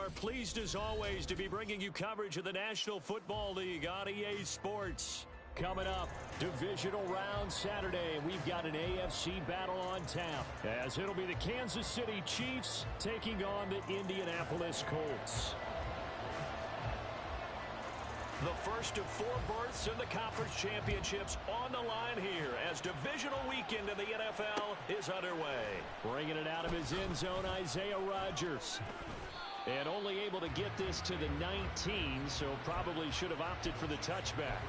are pleased as always to be bringing you coverage of the National Football League on EA Sports. Coming up, divisional round Saturday, we've got an AFC battle on tap, as it'll be the Kansas City Chiefs taking on the Indianapolis Colts. The first of 4 berths in the conference championships on the line here as divisional weekend in the NFL is underway. Bringing it out of his end zone, Isaiah Rodgers. And only able to get this to the 19, so probably should have opted for the touchback.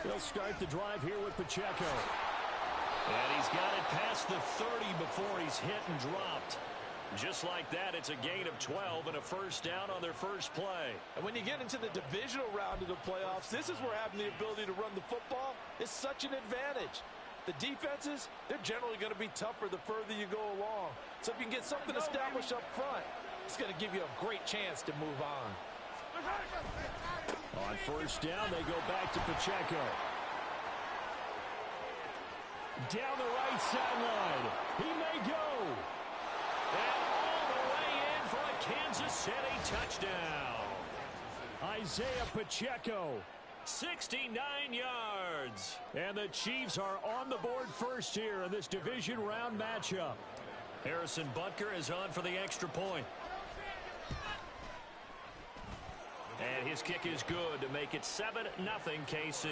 He'll start the drive here with Pacheco. And he's got it past the 30 before he's hit and dropped. Just like that, it's a gain of 12 and a first down on their first play. And when you get into the divisional round of the playoffs, this is where having the ability to run the football is such an advantage. The defenses, they're generally going to be tougher the further you go along. So if you can get something established up front, it's going to give you a great chance to move on. On first down, they go back to Pacheco. Down the right sideline. He may go. And all the way in for a Kansas City touchdown. Isaiah Pacheco, 69 yards. And the Chiefs are on the board first here in this division round matchup. Harrison Butker is on for the extra point. And his kick is good to make it 7-0 KC.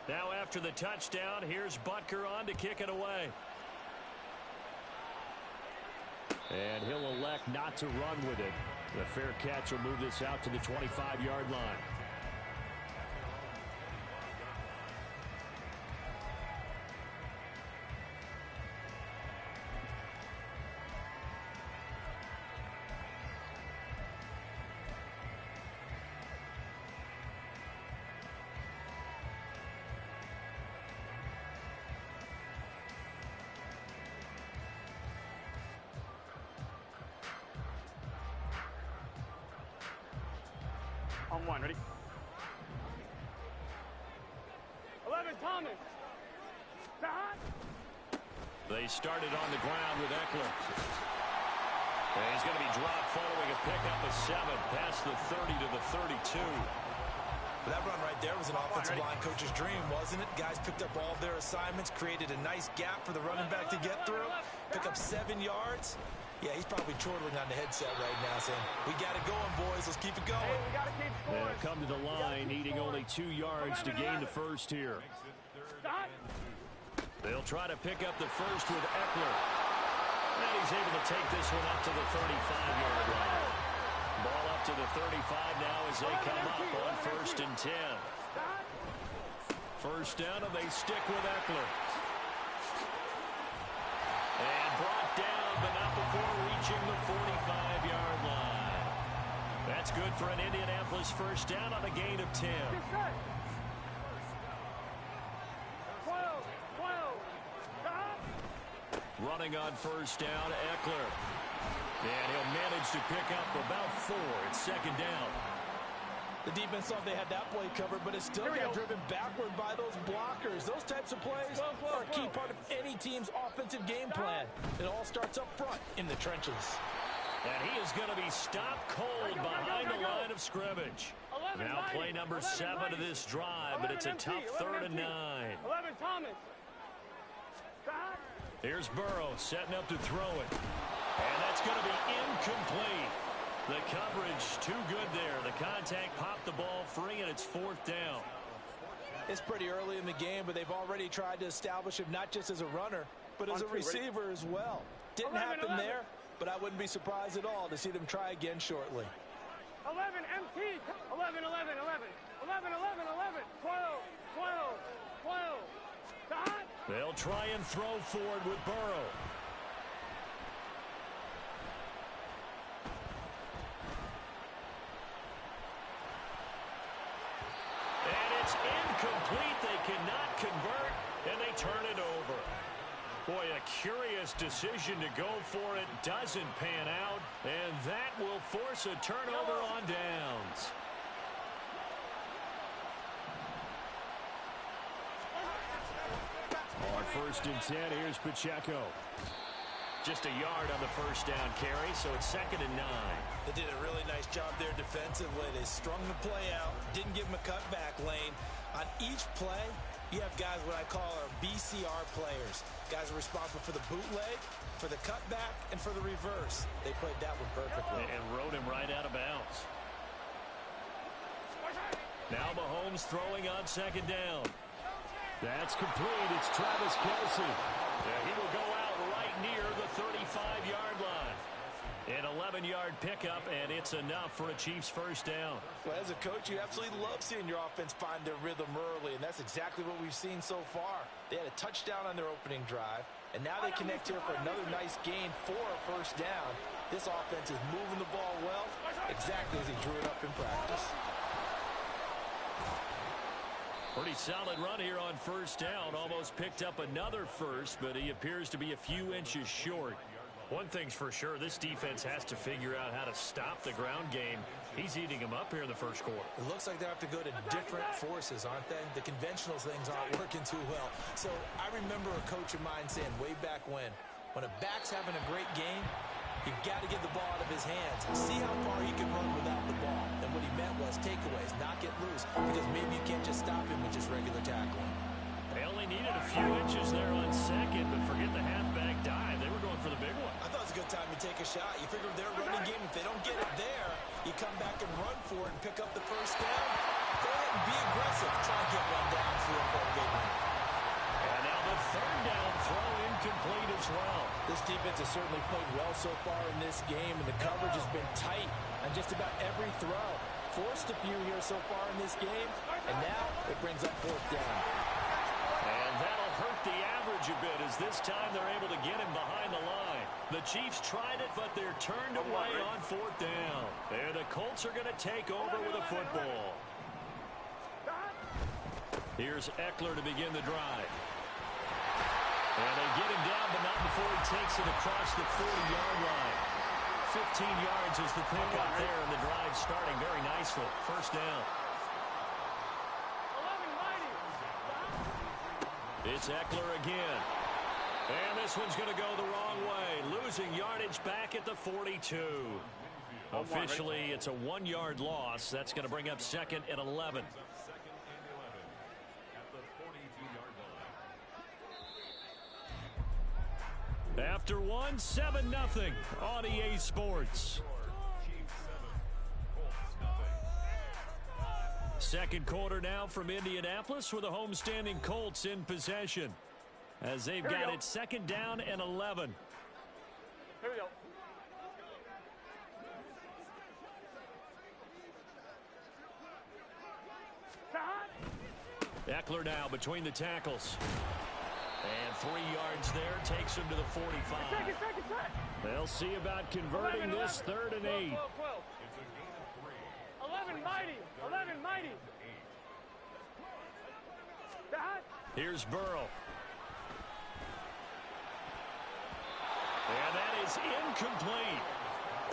Now after the touchdown, here's Butker on to kick it away. And he'll elect not to run with it. The fair catch will move this out to the 25-yard line. On one, ready? 11, Thomas. They started on the ground with Eckler. And he's going to be dropped following a pickup of 7 past the 30 to the 32. That run right there was an offensive line coach's dream, wasn't it? Guys picked up all their assignments, created a nice gap for the running back to get through, pick up 7 yards. Yeah, he's probably chortling on the headset right now saying, we got it going, boys. Let's keep it going. Hey, we got to keep scoring. They'll come to the line, needing only 2 yards to gain the first here. They'll try to pick up the first with Eckler. And he's able to take this one up to the 35-yard line. Ball up to the 35 now as they come up on 1st and 10. First down, and they stick with Eckler. And brought down, but not before reaching the 45-yard line. That's good for an Indianapolis first down on a gain of 10. 12. Running on first down, Eckler. And he'll manage to pick up about 4. It's 2nd down. The defense thought they had that play covered, but it's still got driven backward by those blockers. Those types of plays are a key part of any team's offensive game plan. It all starts up front in the trenches. And he is going to be stopped cold behind the line of scrimmage. Now play number 7 of this drive, but it's a tough 3rd and 9. 11, Thomas. Here's Burrow setting up to throw it. And that's going to be incomplete. The coverage too good there. The contact popped the ball free, and it's 4th down. It's pretty early in the game, but they've already tried to establish him not just as a runner, but as a receiver as well. Didn't happen there, but I wouldn't be surprised at all to see them try again shortly. 11, MT. 11, 11, 11. 11, 11, 11. 12, 12, 12. Dot. They'll try and throw forward with Burrow. And it's incomplete. They cannot convert, and they turn it over. Boy, a curious decision to go for it. Doesn't pan out, and that will force a turnover on downs. On 1st and 10, here's Pacheco. Just a yard on the first down carry, so it's 2nd and 9. They did a really nice job there defensively. They strung the play out, didn't give them a cutback lane. On each play, you have guys what I call our BCR players. Guys are responsible for the bootleg, for the cutback, and for the reverse. They played that one perfectly. And rode him right out of bounds. Now Mahomes throwing on 2nd down. That's complete. It's Travis Kelce. He will go out right near the 35-yard line. An 11-yard pickup, and it's enough for a Chiefs first down. Well, as a coach, you absolutely love seeing your offense find their rhythm early, and that's exactly what we've seen so far. They had a touchdown on their opening drive, and now they connect here for another nice gain for a first down. This offense is moving the ball well, exactly as he drew it up in practice. Pretty solid run here on first down. Almost picked up another first, but he appears to be a few inches short. One thing's for sure, this defense has to figure out how to stop the ground game. He's eating them up here in the first quarter. It looks like they have to go to different forces, aren't they? The conventional things aren't working too well. So I remember a coach of mine saying way back when a back's having a great game, you've got to get the ball out of his hands. See how far he can run without the ball. And what he meant was takeaways, not get loose, because maybe you can't just stop him with just regular tackling. They only needed a few inches there on 2nd, but forget the halfback dive. They were going for the big one. I thought it was a good time to take a shot. You figure their running game, if they don't get it there, you come back and run for it and pick up the first down. Go ahead and be aggressive. Try and get one downfield for a big one. And now the 3rd down throw incomplete as well. This defense has certainly played well so far in this game, and the coverage has been tight on just about every throw. Forced a few here so far in this game, and now it brings up 4th down. And that'll hurt the average a bit as this time they're able to get him behind the line. The Chiefs tried it, but they're turned away on 4th down. And the Colts are going to take over with a football. Here's Eckler to begin the drive. And they get him down, but not before he takes it across the 40-yard line. 15 yards is the pickup there, and the drive starting very nicely. First down. It's Eckler again. And this one's going to go the wrong way. Losing yardage back at the 42. Officially, it's a 1-yard loss. That's going to bring up 2nd and 11. After 1, 7-0 on EA Sports. Second quarter now from Indianapolis with the homestanding Colts in possession as they've got it 2nd down and 11. Here we go. Eckler now between the tackles. And 3 yards there takes him to the 45. They'll see about converting 11, this 3rd and 8. 12, 12. 11 mighty. 11 mighty. Here's Burrow. And that is incomplete.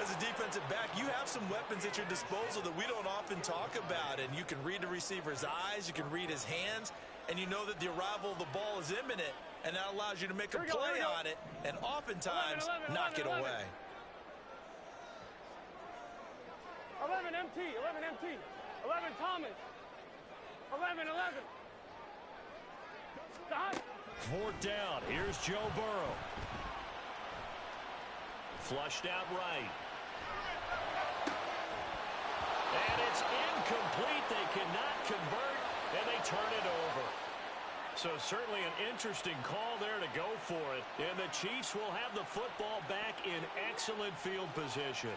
As a defensive back, you have some weapons at your disposal that we don't often talk about. And you can read the receiver's eyes, you can read his hands, and you know that the arrival of the ball is imminent, and that allows you to make a play on it, and oftentimes 11, knock it away. 11 MT, 11 MT, 11 Thomas, 11, 11. 4th down. Here's Joe Burrow. Flushed out right. And it's incomplete. They cannot convert, and they turn it over. So certainly an interesting call there to go for it. And the Chiefs will have the football back in excellent field position.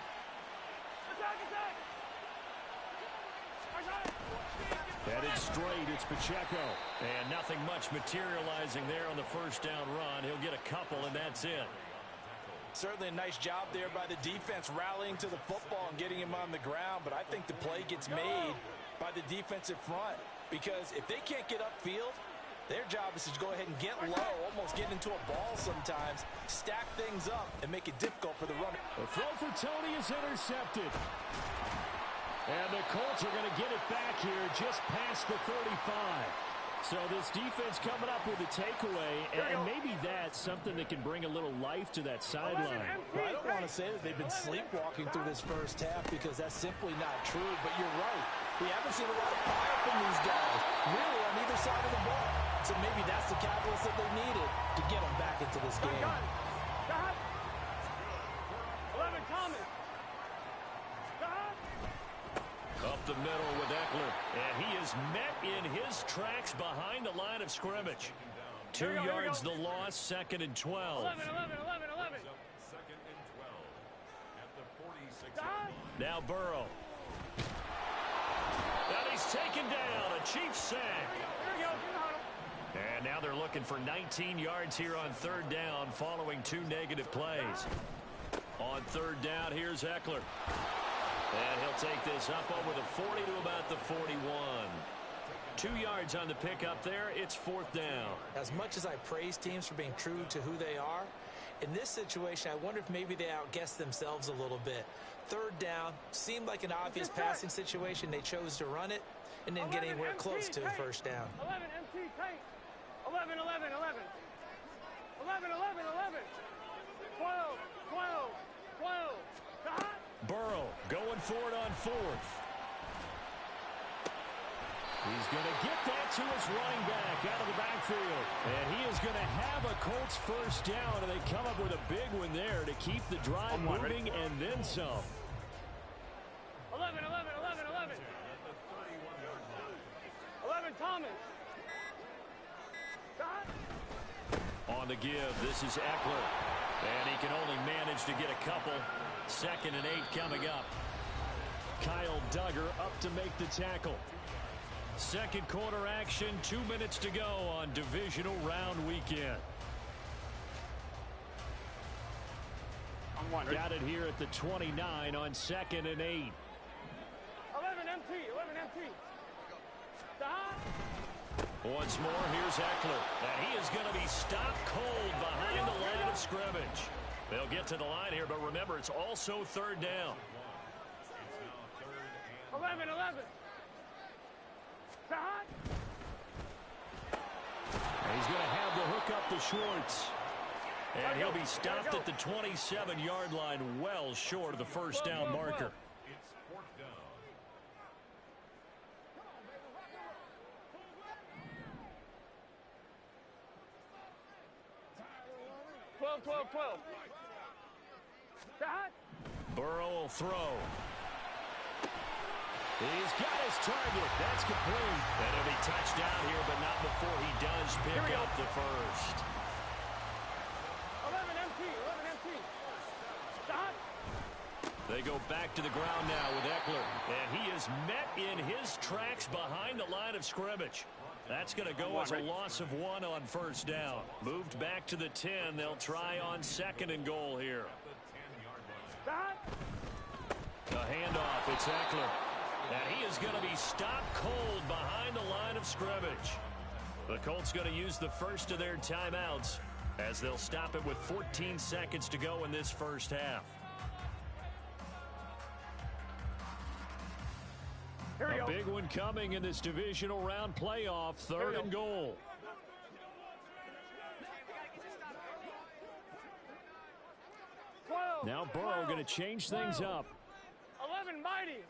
Headed straight, it's Pacheco. And nothing much materializing there on the first down run. He'll get a couple, and that's it. Certainly a nice job there by the defense rallying to the football and getting him on the ground, but I think the play gets made by the defensive front because if they can't get upfield, their job is to go ahead and get low, almost get into a ball sometimes, stack things up, and make it difficult for the runner. The throw for Tony is intercepted. And the Colts are going to get it back here just past the 35. So this defense coming up with a takeaway, and maybe that's something that can bring a little life to that sideline. Well, I don't want to say that they've been sleepwalking through this first half because that's simply not true, but you're right. We haven't seen a lot of fire from these guys, really on either side of the ball. So maybe that's the catalyst that they needed to get them back into this game. 11 Thomas. Up the middle with Eckler, and he is met in his tracks behind the line of scrimmage. 2 yards the loss, 2nd and 12. 11. Now Burrow. And he's taken down, a Chiefs sack. And now they're looking for 19 yards here on 3rd down following 2 negative plays. On 3rd down, here's Eckler. And he'll take this up over the 40 to about the 41. 2 yards on the pickup there. It's 4th down. As much as I praise teams for being true to who they are, in this situation, I wonder if maybe they outguessed themselves a little bit. 3rd down seemed like an obvious passing situation. They chose to run it and didn't get anywhere close to a first down. 11 MT tight. 11. 12. Burrow going for it on 4th. He's going to get that to his running back out of the backfield. And he is going to have a Colts first down, and they come up with a big one there to keep the drive moving and then some. 11 Thomas. On the give, this is Eckler. And he can only manage to get a couple. 2nd and 8 coming up. Kyle Duggar up to make the tackle. Second quarter action, 2 minutes to go on divisional round weekend. Got it here at the 29 on 2nd and 8. 11 MT. Once more, here's Eckler. And he is going to be stopped cold behind the line of scrimmage. They'll get to the line here, but remember, it's also 3rd down. 11. And he's going to have the hook up to Schwartz. And he'll be stopped at the 27-yard line, well short of the first down marker. It's 4th down. 12. Burrow will throw. He's got his target. That's complete. And he'll be touchdown here, but not before he does pick up the first. 11 MT. They go back to the ground now with Eckler. And he is met in his tracks behind the line of scrimmage. That's going to go as a loss of 1 on first down. Moved back to the 10. They'll try on 2nd and goal here. The handoff, it's Eckler. And he is going to be stopped cold behind the line of scrimmage. The Colts going to use the first of their timeouts as they'll stop it with 14 seconds to go in this first half. A big one coming in this divisional round playoff, 3rd and goal. Now Burrow going to change things up. 11 mighty.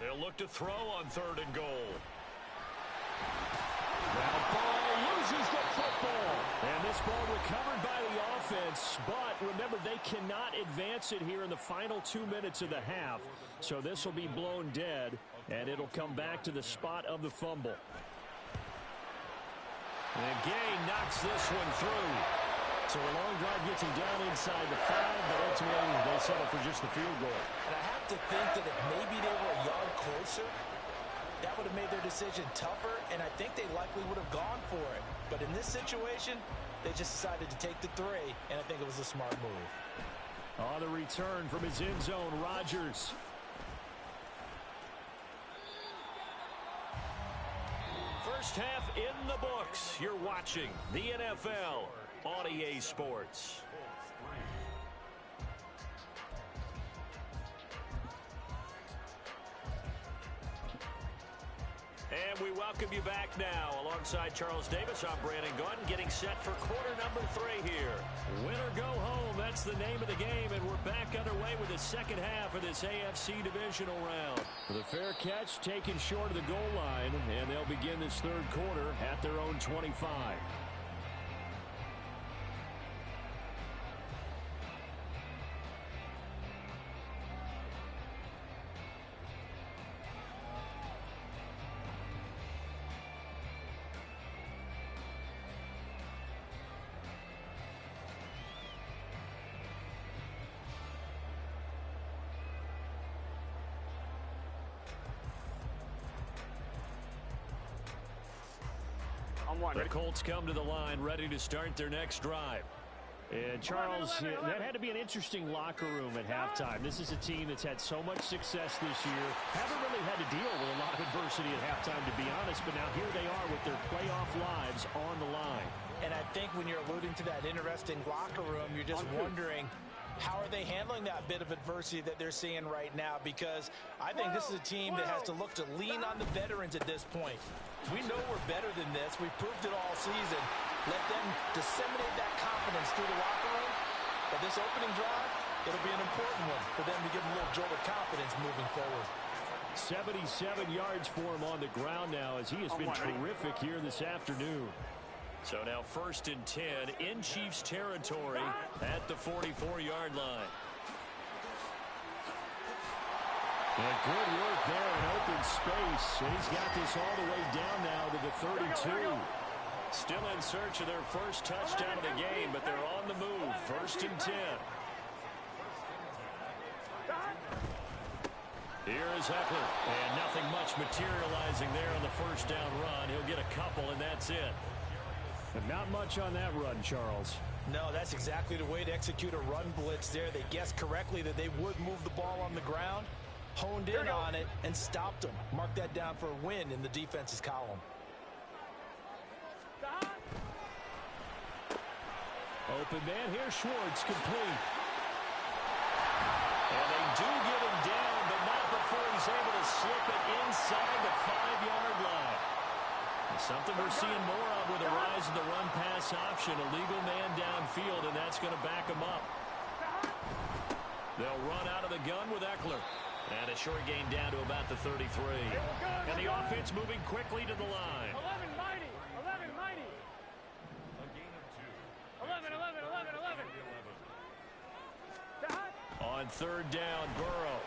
They'll look to throw on 3rd and goal. Now Burrow loses the football. And this ball recovered by the offense. But remember, they cannot advance it here in the final 2 minutes of the half. So this will be blown dead. And it'll come back to the spot of the fumble. And Gay knocks this one through. So a long drive gets him down inside the 5, but ultimately they they settle for just the field goal. And I have to think that if maybe they were a yard closer, that would have made their decision tougher, and I think they likely would have gone for it. But in this situation, they just decided to take the 3, and I think it was a smart move. On the return from his end zone, Rodgers. First half in the books. You're watching the NFL on EA Sports. And we welcome you back now. Alongside Charles Davis, I'm Brandon Gunn, getting set for quarter number 3 here. Win or go home, that's the name of the game, and we're back underway with the second half of this AFC divisional round. With a fair catch taken short of the goal line, and they'll begin this third quarter at their own 25. The Colts come to the line, ready to start their next drive. And Charles, that had to be an interesting locker room at halftime. This is a team that's had so much success this year. Haven't really had to deal with a lot of adversity at halftime, to be honest. But now here they are with their playoff lives on the line. And I think when you're alluding to that interesting locker room, you're just wondering, how are they handling that bit of adversity that they're seeing right now? Because I think this is a team that has to look to lean on the veterans at this point. We know we're better than this. We've proved it all season. Let them disseminate that confidence through the locker room. But this opening drive, it'll be an important one for them to give them a little jolt of confidence moving forward. 77 yards for him on the ground now, as he has been terrific here this afternoon. So now 1st and 10 in Chiefs territory at the 44-yard line. And good work there in open space. And he's got this all the way down now to the 32. Still in search of their first touchdown of the game, but they're on the move. 1st and 10. Here is Eckler. And nothing much materializing there on the first down run. He'll get a couple, and that's it. And not much on that run, Charles. No, that's exactly the way to execute a run blitz there. They guessed correctly that they would move the ball on the ground, honed in on it, and stopped them. Mark that down for a win in the defense's column. Open man here, Schwartz, complete. And they do get him down, but not before he's able to slip it inside the 5-yard line. Something we're seeing more of with the rise of the run-pass option. A legal man downfield, and that's going to back him up. They'll run out of the gun with Eckler. And a short gain down to about the 33. And the offense moving quickly to the line. 11 mighty. 11 mighty. A gain of 2. 11, 11, 11, 11. On 3rd down, Burrow.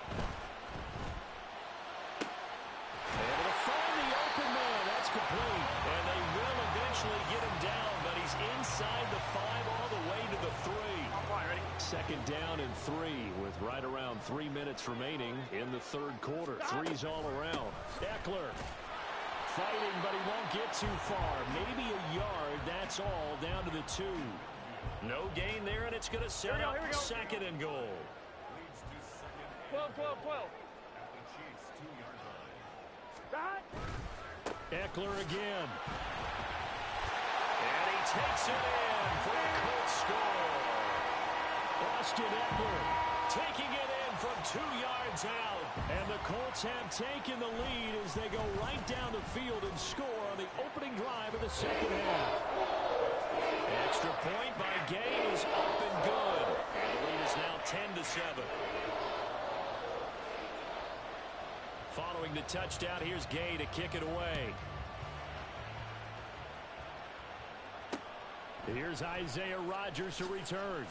Able to find the open man. That's complete. And they will eventually get him down, but he's inside the 5 all the way to the 3. Ready? 2nd down and 3 with right around 3 minutes remaining in the third quarter. 3's all around. Eckler fighting, but he won't get too far. Maybe a yard. That's all down to the 2. No gain there, and it's going to set up 2nd and goal. Leads to 2nd. 12, 12, 12. At the Chiefs' 2-yard line. Eckler again. And he takes it in for a Colts score. Austin Eckler taking it in from 2 yards out. And the Colts have taken the lead as they go right down the field and score on the opening drive of the second half. Extra point by Gay is up and good. And the lead is now 10-7. Following the touchdown, here's Gay to kick it away. Here's Isaiah Rodgers to return.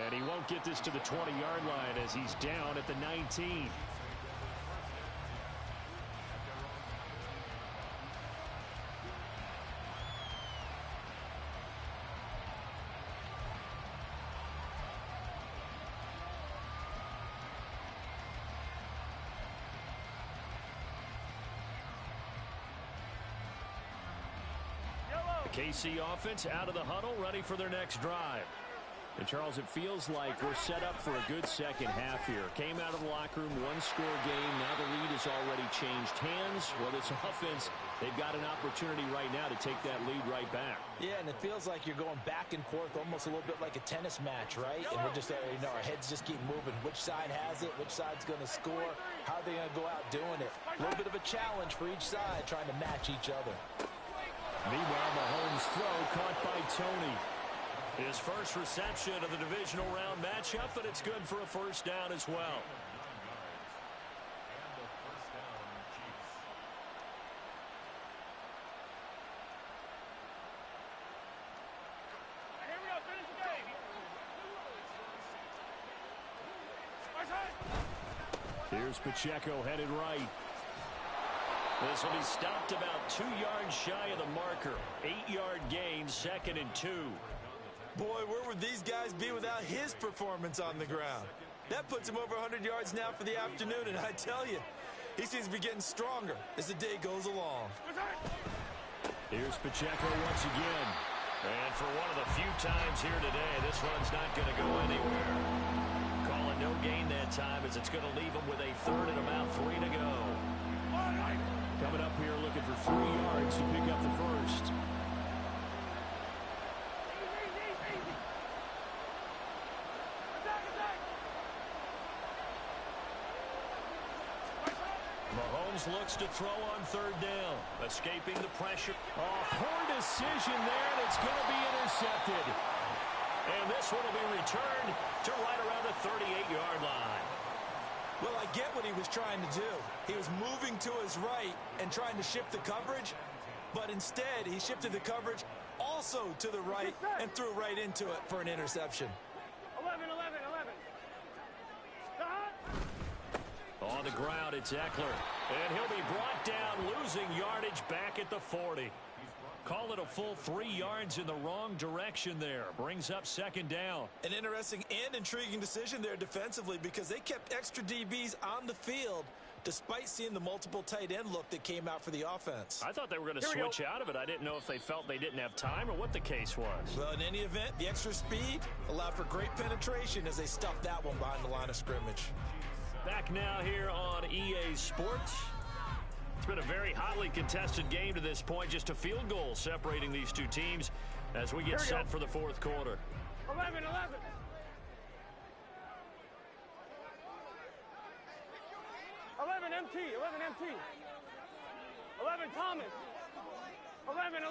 And he won't get this to the 20-yard line as he's down at the 19. KC offense out of the huddle, ready for their next drive. And, Charles, it feels like we're set up for a good second half here. Came out of the locker room, one-score game. Now the lead has already changed hands. Well, this offense, they've got an opportunity right now to take that lead right back. Yeah, and it feels like you're going back and forth almost a little bit like a tennis match, right? And we're just, our heads just keep moving. Which side has it? Which side's going to score? How are they going to go out doing it? A little bit of a challenge for each side trying to match each other. Meanwhile, Mahomes' throw caught by Tony. His first reception of the divisional round matchup, but it's good for a first down as well. Here we go, finish the game. Here's Pacheco headed right. This will be stopped about 2 yards shy of the marker. 8-yard gain, 2nd and 2. Boy, where would these guys be without his performance on the ground? That puts him over 100 yards now for the afternoon, and I tell you, he seems to be getting stronger as the day goes along. Here's Pacheco once again. And for one of the few times here today, this run's not going to go anywhere. Calling no gain that time as it's going to leave him with a 3rd and about 3 to go. Coming up here looking for 3 yards to pick up the first. Mahomes looks to throw on 3rd down. Escaping the pressure. Oh, poor decision there, and it's going to be intercepted. And this one will be returned to right around the 38-yard line. Well, I get what he was trying to do. He was moving to his right and trying to shift the coverage, but instead he shifted the coverage also to the right and threw right into it for an interception. 11. On the ground, it's Eckler. And he'll be brought down, losing yardage back at the 40. Call it a full 3 yards in the wrong direction there. Brings up 2nd down. An interesting and intriguing decision there defensively because they kept extra DBs on the field despite seeing the multiple tight end look that came out for the offense. I thought they were going to switch out of it. I didn't know if they felt they didn't have time or what the case was. Well, in any event, the extra speed allowed for great penetration as they stuffed that one behind the line of scrimmage. Back now here on EA Sports. It's been a very hotly contested game to this point. Just a field goal separating these two teams as we get set for the 4th quarter. 11. 11 MT. 11 Thomas. 11.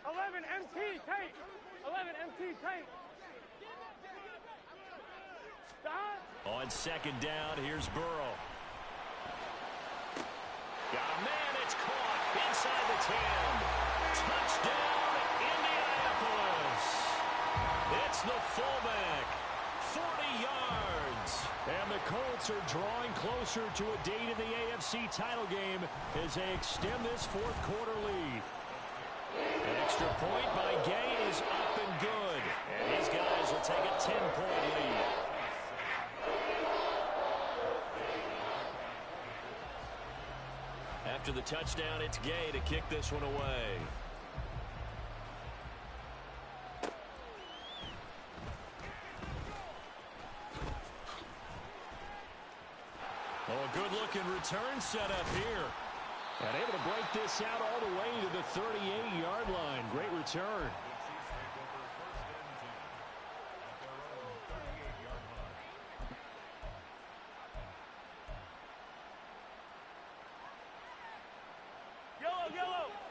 11 MT Tate. 11 MT Tate. On 2nd down, here's Burrow. Got a man, it's caught inside the 10. Touchdown, Indianapolis. It's the fullback, 40 yards. And the Colts are drawing closer to a date in the AFC title game as they extend this 4th quarter lead. An extra point by Gay is up and good. And his guys will take a 10-point lead. After the touchdown, it's Gay to kick this one away. Oh, a good-looking return set up here. And able to break this out all the way to the 38-yard line. Great return.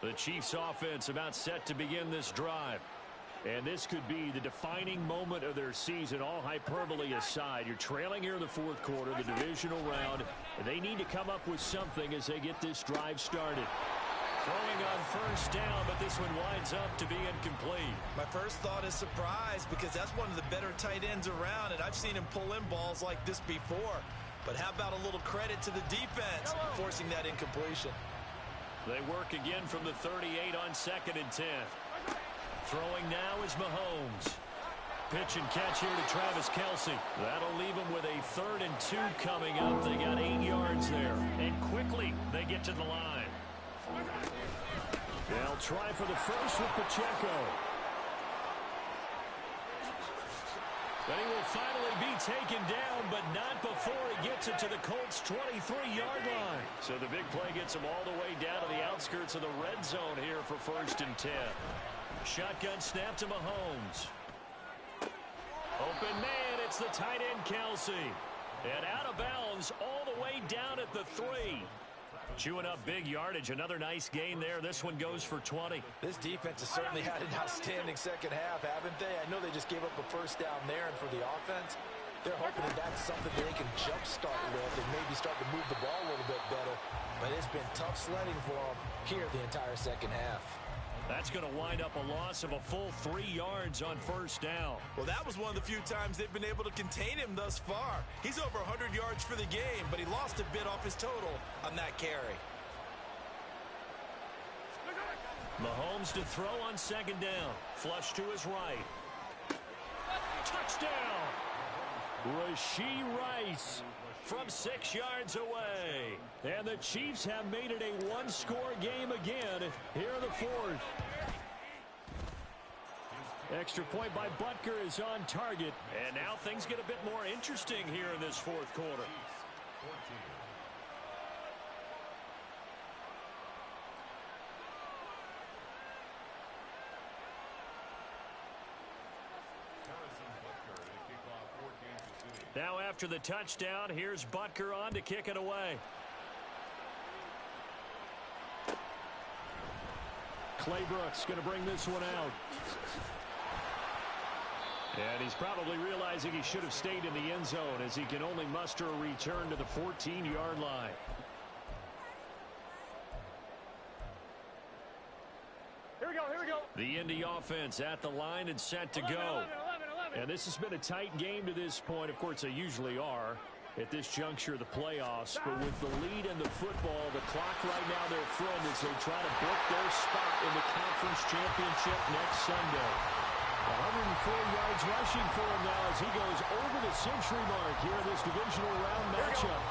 The Chiefs offense about set to begin this drive. And this could be the defining moment of their season, all hyperbole aside. You're trailing here in the 4th quarter, the divisional round. And they need to come up with something as they get this drive started. Throwing on 1st down, but this one winds up to be incomplete. My first thought is surprise because that's one of the better tight ends around, and I've seen him pull in balls like this before. But how about a little credit to the defense forcing that incompletion? They work again from the 38 on 2nd and 10. Throwing now is Mahomes. Pitch and catch here to Travis Kelce. That'll leave him with a 3rd and 2 coming up. They got 8 yards there. And quickly they get to the line. They'll try for the first with Pacheco. Then he will finally be taken down, but not before he gets it to the Colts' 23-yard line. So the big play gets him all the way down to the outskirts of the red zone here for 1st and 10. Shotgun snap to Mahomes. Open man, it's the tight end Kelce. And out of bounds all the way down at the 3. Chewing up big yardage. Another nice gain there. This one goes for 20. This defense has certainly had an outstanding second half, haven't they? I know they just gave up a first down there, and for the offense, they're hoping that that's something they can jumpstart with and maybe start to move the ball a little bit better. But it's been tough sledding for them here the entire second half. That's going to wind up a loss of a full 3 yards on first down. Well, that was one of the few times they've been able to contain him thus far. He's over 100 yards for the game, but he lost a bit off his total on that carry. Mahomes to throw on 2nd down. Flush to his right. Touchdown! Rashee Rice from 6 yards away. And the Chiefs have made it a 1-score game again here in the 4th. Extra point by Butker is on target. And now things get a bit more interesting here in this 4th quarter. Now after the touchdown, here's Butker on to kick it away. Clay Brooks going to bring this one out. And he's probably realizing he should have stayed in the end zone as he can only muster a return to the 14-yard line. Here we go, here we go. The Indy offense at the line and set to 11, go. 11, 11. And this has been a tight game to this point. Of course, they usually are at this juncture of the playoffs. But with the lead in the football, the clock right now their friend as they try to book their spot in the conference championship next Sunday. 104 yards rushing for him now as he goes over the century mark here in this divisional round matchup.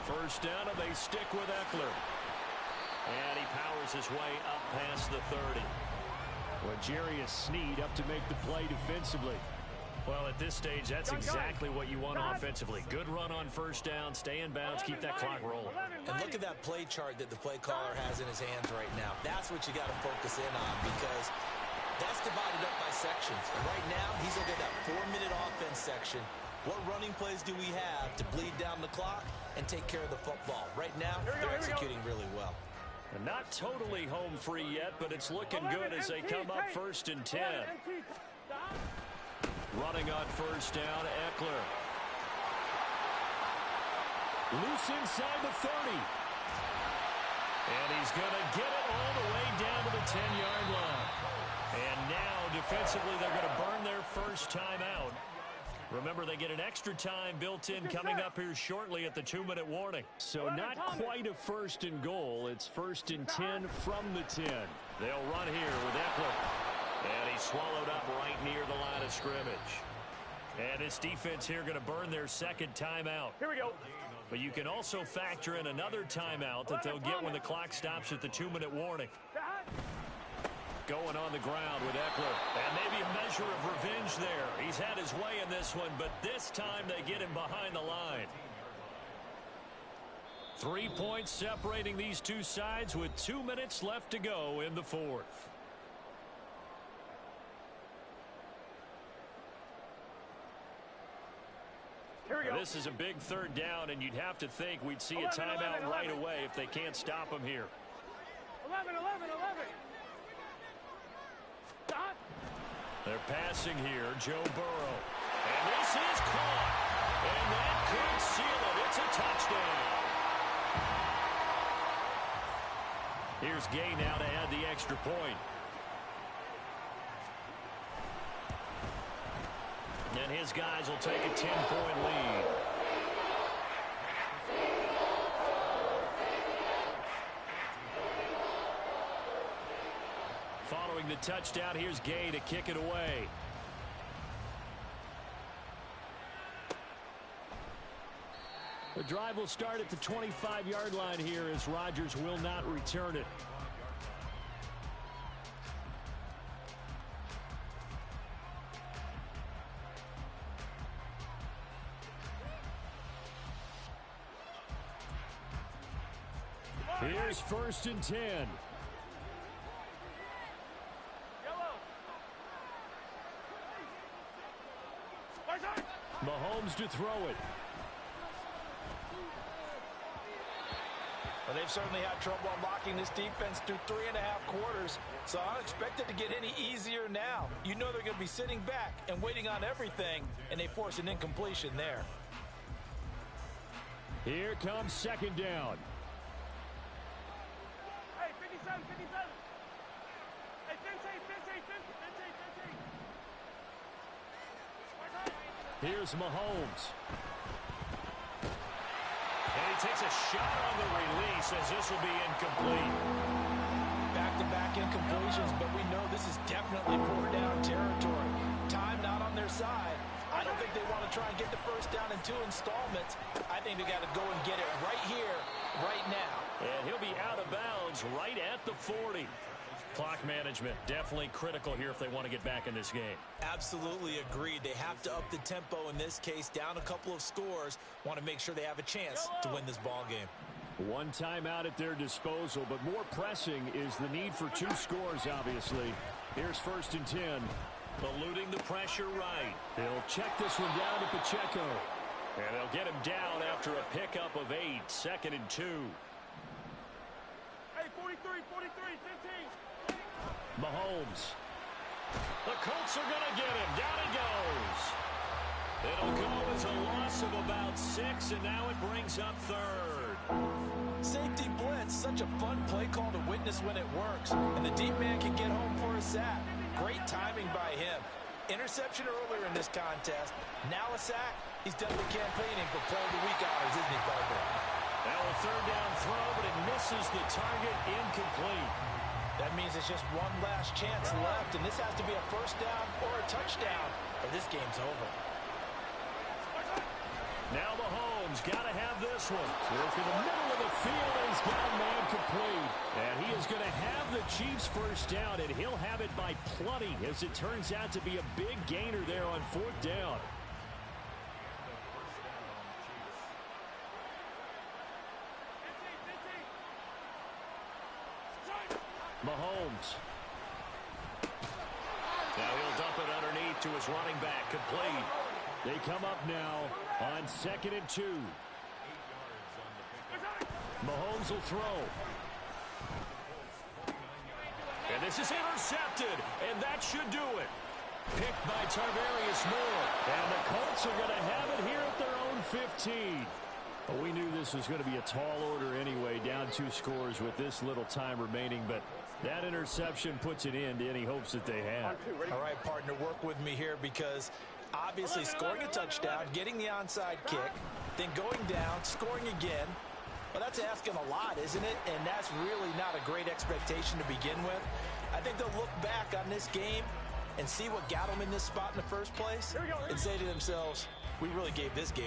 First down, and they stick with Eckler. And he powers his way up past the 30. L'Jarius Sneed up to make the play defensively. Well, at this stage, that's exactly what you want offensively. Good run on first down, stay in bounds, keep that clock rolling. And look at that play chart that the play caller has in his hands right now. That's what you got to focus in on because that's divided up by sections. And right now, he's looking at that 4-minute offense section. What running plays do we have to bleed down the clock and take care of the football? Right now, they're executing really well. And not totally home free yet, but it's looking good as they come up 1st and 10. Running on first down, Eckler. Loose inside the 30. And he's going to get it all the way down to the 10-yard line. And now, defensively, they're going to burn their first time out. Remember, they get an extra time built in coming up here shortly at the 2-minute warning. So not quite a 1st and goal. It's 1st and 10 from the 10. They'll run here with Eckler. And he's swallowed up right near the line of scrimmage. And this defense here going to burn their second timeout. Here we go. But you can also factor in another timeout that they'll get when the clock stops at the 2-minute warning. Going on the ground with Eckler. And maybe a measure of revenge there. He's had his way in this one, but this time they get him behind the line. 3 points separating these two sides with 2 minutes left to go in the 4th. This is a big 3rd down, and you'd have to think we'd see a timeout right away if they can't stop him here. 11. Stop. They're passing here, Joe Burrow. And this is caught. And that could seal it. It's a touchdown. Here's Gay now to add the extra point. And his guys will take a 10-point lead. Following the touchdown, here's Gay to kick it away. The drive will start at the 25-yard line here as Rodgers will not return it. Here's 1st and 10. Mahomes to throw it. Well, they've certainly had trouble unlocking this defense through 3.5 quarters, so I don't expect it to get any easier now. You know they're going to be sitting back and waiting on everything, and they force an incompletion there. Here comes 2nd down. Hey, 57, 57. Hey, 15, 15, 15. Here's Mahomes. And he takes a shot on the release as this will be incomplete. Back-to-back incompletions, but we know this is definitely 4-down territory. Time not on their side. I don't think they want to try and get the 1st down in 2 installments. I think they got to go and get it right here, right now. And he'll be out of bounds right at the 40. Clock management definitely critical here if they want to get back in this game. Absolutely agreed. They have to up the tempo in this case, down a couple of scores. Want to make sure they have a chance to win this ball game. One timeout at their disposal, but more pressing is the need for 2 scores, obviously. Here's 1st and 10. Eluding the pressure right. They'll check this one down to Pacheco. And they'll get him down after a pickup of 8. 2nd and 2. Hey, 43, 43, 15. Mahomes. The Colts are going to get him. Down he goes. It'll go as a loss of about 6, and now it brings up 3rd. Safety blitz, such a fun play call to witness when it works. And the deep man can get home for a sack. Great timing by him. Interception earlier in this contest. Now a sack. He's definitely campaigning for Player of the Week honors, isn't he, Parker? Now a 3rd down throw, but it misses the target. Incomplete. That means it's just one last chance left, and this has to be a 1st down or a touchdown, or this game's over. Now Mahomes got to have this one. Work in the middle of the field, and he's got a man complete. And he is going to have the Chiefs 1st down, and he'll have it by plenty, as it turns out to be a big gainer there on 4th down. Mahomes. Now he'll dump it underneath to his running back. Complete. They come up now on 2nd and 2. Mahomes will throw. And this is intercepted. And that should do it. Picked by Tarvarius Moore. And the Colts are going to have it here at their own 15. Well, we knew this was going to be a tall order anyway, down 2 scores with this little time remaining, but that interception puts an end to any hopes that they have. All right, partner, work with me here because obviously scoring a touchdown, getting the onside kick, then going down, scoring again, well, that's asking a lot, isn't it? And that's really not a great expectation to begin with. I think they'll look back on this game and see what got them in this spot in the first place and say to themselves, we really gave this game